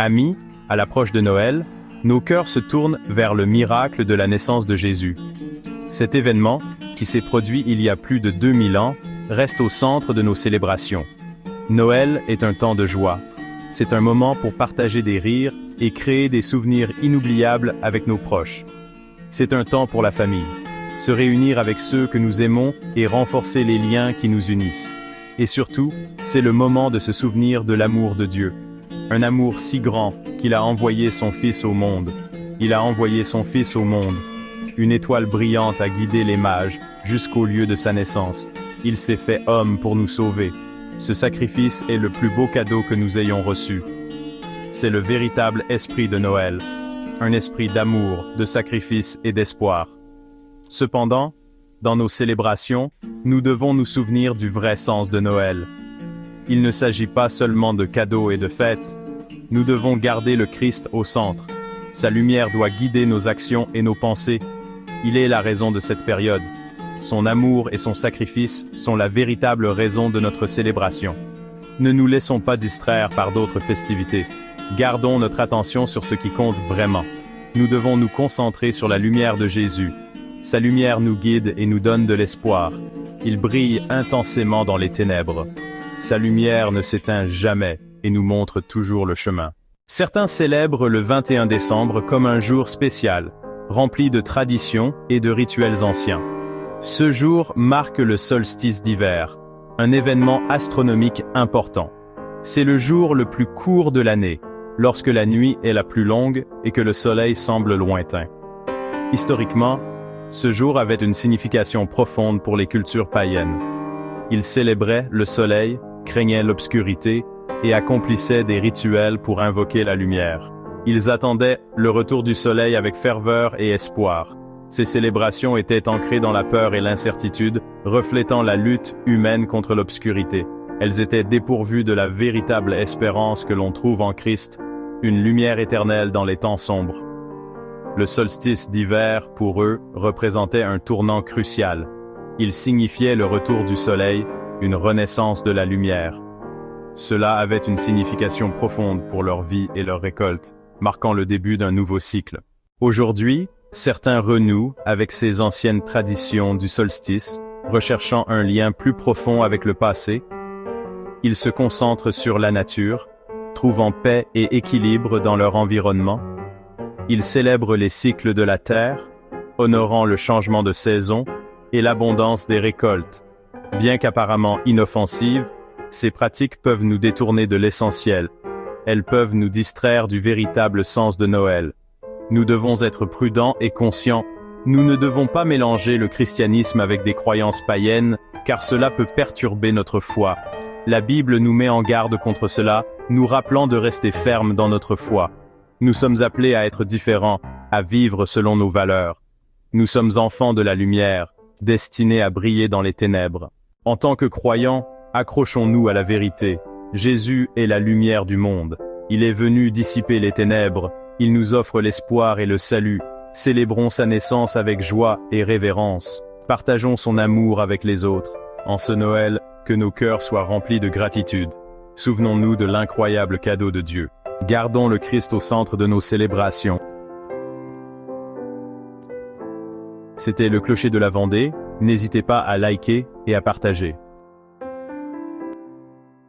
Amis, à l'approche de Noël, nos cœurs se tournent vers le miracle de la naissance de Jésus. Cet événement, qui s'est produit il y a plus de 2000 ans, reste au centre de nos célébrations. Noël est un temps de joie. C'est un moment pour partager des rires et créer des souvenirs inoubliables avec nos proches. C'est un temps pour la famille, se réunir avec ceux que nous aimons et renforcer les liens qui nous unissent. Et surtout, c'est le moment de se souvenir de l'amour de Dieu. Un amour si grand qu'il a envoyé son Fils au monde. Il a envoyé son Fils au monde. Une étoile brillante a guidé les mages jusqu'au lieu de sa naissance. Il s'est fait homme pour nous sauver. Ce sacrifice est le plus beau cadeau que nous ayons reçu. C'est le véritable esprit de Noël. Un esprit d'amour, de sacrifice et d'espoir. Cependant, dans nos célébrations, nous devons nous souvenir du vrai sens de Noël. Il ne s'agit pas seulement de cadeaux et de fêtes. Nous devons garder le Christ au centre. Sa lumière doit guider nos actions et nos pensées. Il est la raison de cette période. Son amour et son sacrifice sont la véritable raison de notre célébration. Ne nous laissons pas distraire par d'autres festivités. Gardons notre attention sur ce qui compte vraiment. Nous devons nous concentrer sur la lumière de Jésus. Sa lumière nous guide et nous donne de l'espoir. Il brille intensément dans les ténèbres. Sa lumière ne s'éteint jamais et nous montre toujours le chemin. Certains célèbrent le 21 décembre comme un jour spécial, rempli de traditions et de rituels anciens. Ce jour marque le solstice d'hiver, un événement astronomique important. C'est le jour le plus court de l'année, lorsque la nuit est la plus longue et que le soleil semble lointain. Historiquement, ce jour avait une signification profonde pour les cultures païennes. Ils célébraient le soleil, craignaient l'obscurité et accomplissaient des rituels pour invoquer la lumière. Ils attendaient le retour du soleil avec ferveur et espoir. Ces célébrations étaient ancrées dans la peur et l'incertitude, reflétant la lutte humaine contre l'obscurité. Elles étaient dépourvues de la véritable espérance que l'on trouve en Christ, une lumière éternelle dans les temps sombres. Le solstice d'hiver, pour eux, représentait un tournant crucial. Il signifiait le retour du soleil, une renaissance de la lumière. Cela avait une signification profonde pour leur vie et leur récolte, marquant le début d'un nouveau cycle. Aujourd'hui, certains renouent avec ces anciennes traditions du solstice, recherchant un lien plus profond avec le passé. Ils se concentrent sur la nature, trouvant paix et équilibre dans leur environnement. Ils célèbrent les cycles de la terre, honorant le changement de saison et l'abondance des récoltes. Bien qu'apparemment inoffensives, ces pratiques peuvent nous détourner de l'essentiel. Elles peuvent nous distraire du véritable sens de Noël. Nous devons être prudents et conscients. Nous ne devons pas mélanger le christianisme avec des croyances païennes, car cela peut perturber notre foi. La Bible nous met en garde contre cela, nous rappelant de rester fermes dans notre foi. Nous sommes appelés à être différents, à vivre selon nos valeurs. Nous sommes enfants de la lumière, destinés à briller dans les ténèbres. En tant que croyants, accrochons-nous à la vérité. Jésus est la lumière du monde. Il est venu dissiper les ténèbres. Il nous offre l'espoir et le salut. Célébrons sa naissance avec joie et révérence. Partageons son amour avec les autres. En ce Noël, que nos cœurs soient remplis de gratitude. Souvenons-nous de l'incroyable cadeau de Dieu. Gardons le Christ au centre de nos célébrations. C'était le Clocher de la Vendée. N'hésitez pas à liker et à partager.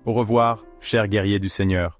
Au revoir, chers guerriers du Seigneur.